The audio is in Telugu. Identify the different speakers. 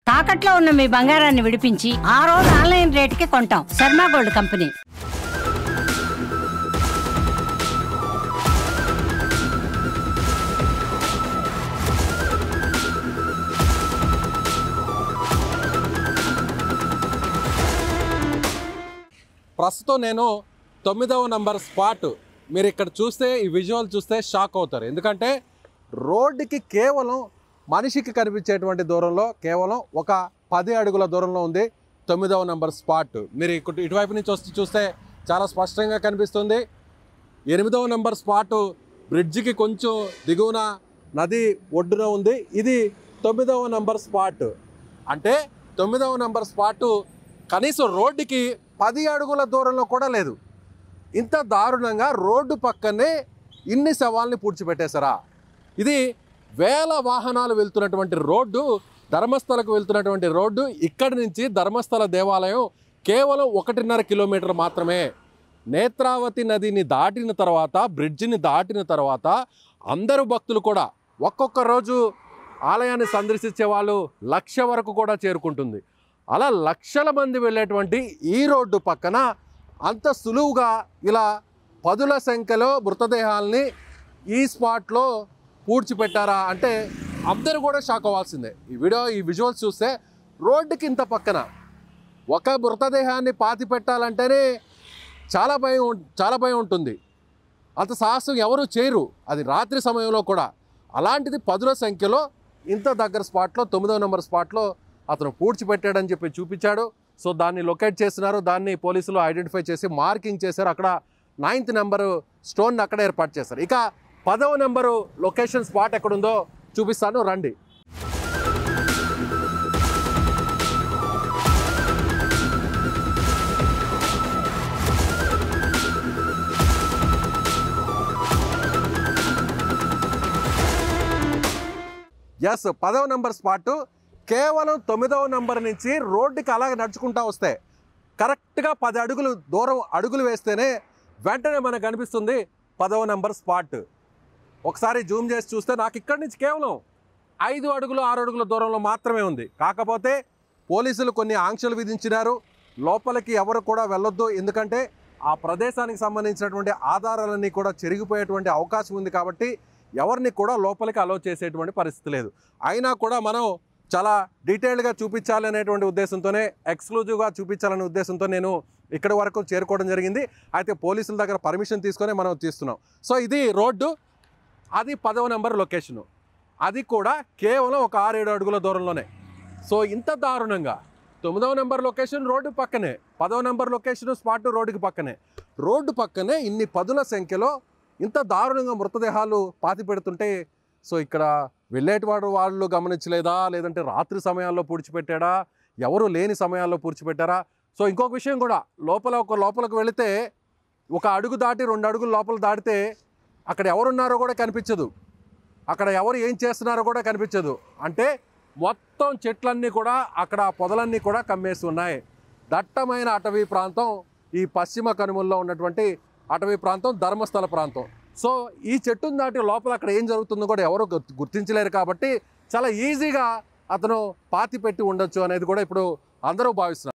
Speaker 1: తాకట్లో ఉన్న మీ బంగారాన్ని విడిపించి ఆ రోజు ఆన్లైన్ రేటుకి కొంటాం. Sharma gold company.
Speaker 2: ప్రస్తుతం నేను 9వ నంబర్ స్పాట్. మీరు ఇక్కడ చూస్తే ఈ విజువల్ చూస్తే షాక్ అవుతారు. ఎందుకంటే రోడ్డుకి కేవలం మనిషికి కనిపించేటువంటి దూరంలో కేవలం ఒక 10 అడుగుల దూరంలో ఉంది 9వ నంబర్ స్పాట్. మీరు ఇటువైపు నుంచి వస్తే చూస్తే చాలా స్పష్టంగా కనిపిస్తుంది. 8వ నంబర్ స్పాటు బ్రిడ్జికి కొంచెం దిగువన నది ఒడ్డున ఉంది. ఇది 9వ నంబర్ స్పాట్. అంటే 9వ నంబర్ స్పాటు కనీసం రోడ్డుకి 10 అడుగుల దూరంలో కూడా లేదు. ఇంత దారుణంగా రోడ్డు పక్కనే ఇన్ని శవాల్ని పూడ్చిపెట్టేశారా? ఇది వేల వాహనాలు వెళ్తున్నటువంటి రోడ్డు, ధర్మస్థలకు వెళ్తున్నటువంటి రోడ్డు. ఇక్కడి నుంచి ధర్మస్థల దేవాలయం కేవలం 1.5 కిలోమీటర్ మాత్రమే. నేత్రావతి నదిని దాటిన తర్వాత, బ్రిడ్జిని దాటిన తర్వాత అందరూ భక్తులు కూడా ఒక్కొక్క రోజు ఆలయాన్ని సందర్శించే వాళ్ళు 1,00,000 వరకు కూడా చేరుకుంటుంది. అలా లక్షల మంది వెళ్ళేటువంటి ఈ రోడ్డు పక్కన అంత సులువుగా ఇలా 10ల సంఖ్యలో మృతదేహాల్ని ఈ స్పాట్లో పూడ్చిపెట్టారా అంటే అందరూ కూడా షాక్ అవ్వాల్సిందే. ఈ విజువల్స్ చూస్తే రోడ్డుకి ఇంత పక్కన ఒక మృతదేహాన్ని పాతి పెట్టాలంటేనే చాలా భయం ఉంటుంది. అంత సాహసం ఎవరు చేయరు, అది రాత్రి సమయంలో కూడా. అలాంటిది 10ల సంఖ్యలో ఇంత దగ్గర స్పాట్లో 9వ నంబర్ స్పాట్లో అతను పూడ్చిపెట్టాడని చెప్పి చూపించాడు. సో దాన్ని లొకేట్ చేస్తున్నారు, దాన్ని పోలీసులు ఐడెంటిఫై చేసి మార్కింగ్ చేశారు. అక్కడ 9th నెంబరు స్టోన్ అక్కడ ఏర్పాటు చేశారు. ఇక 10వ నెంబరు లొకేషన్ స్పాట్ ఎక్కడుందో చూపిస్తాను, రండి. ఎస్, 10వ నెంబర్ స్పాటు కేవలం 9వ నెంబర్ నుంచి రోడ్డుకి అలాగే నడుచుకుంటూ వస్తే కరెక్ట్గా 10 అడుగులు దూరం అడుగులు వేస్తేనే వెంటనే మనకు కనిపిస్తుంది 10వ నెంబర్ స్పాట్. ఒకసారి జూమ్ చేసి చూస్తే నాకు ఇక్కడి నుంచి కేవలం 5 అడుగులు 6 అడుగుల దూరంలో మాత్రమే ఉంది. కాకపోతే పోలీసులు కొన్ని ఆంక్షలు విధించినారు. లోపలికి ఎవరు కూడా వెళ్ళొద్దు, ఎందుకంటే ఆ ప్రదేశానికి సంబంధించినటువంటి ఆధారాలన్నీ కూడా చెరిగిపోయేటువంటి అవకాశం ఉంది. కాబట్టి ఎవరిని కూడా లోపలికి అలో చేసేటువంటి పరిస్థితి లేదు. అయినా కూడా మనం చాలా డీటెయిల్డ్గా చూపించాలి అనేటువంటి ఉద్దేశంతోనే, ఎక్స్క్లూజివ్గా చూపించాలనే ఉద్దేశంతో నేను ఇక్కడి వరకు చేరుకోవడం జరిగింది. అయితే పోలీసుల దగ్గర పర్మిషన్ తీసుకొని మనం తీస్తున్నాం. సో ఇది రోడ్డు, అది 10వ నెంబర్ లొకేషను, అది కూడా కేవలం ఒక 6-7 అడుగుల దూరంలోనే. సో ఇంత దారుణంగా 9వ నెంబర్ లొకేషన్ రోడ్డు పక్కనే, 10వ నెంబర్ లొకేషన్ స్పాట్ రోడ్డుకి పక్కనే, రోడ్డు పక్కనే ఇన్ని 10ల సంఖ్యలో ఇంత దారుణంగా మృతదేహాలు పాతి పెడుతుంటే సో ఇక్కడ వెళ్ళేటివాడు వాళ్ళు గమనించలేదా, లేదంటే రాత్రి సమయాల్లో పూడ్చిపెట్టాడా, ఎవరు లేని సమయాల్లో పూడ్చిపెట్టారా? సో ఇంకొక విషయం కూడా, లోపలకు వెళితే ఒక అడుగు దాటి 2 అడుగులు లోపల దాటితే అక్కడ ఎవరున్నారో కూడా కనిపించదు, అక్కడ ఎవరు ఏం చేస్తున్నారో కూడా కనిపించదు. అంటే మొత్తం చెట్లన్నీ కూడా అక్కడ పొదలన్నీ కూడా కమ్మేసి ఉన్నాయి. దట్టమైన అటవీ ప్రాంతం ఈ పశ్చిమ కనుమల్లో ఉన్నటువంటి అటవీ ప్రాంతం, ధర్మస్థల ప్రాంతం. సో ఈ చెట్టును దాటి లోపల అక్కడ ఏం జరుగుతుందో కూడా ఎవరు గుర్తించలేరు. కాబట్టి చాలా ఈజీగా అతను పాతి పెట్టి ఉండొచ్చు అనేది కూడా ఇప్పుడు అందరూ భావిస్తున్నారు.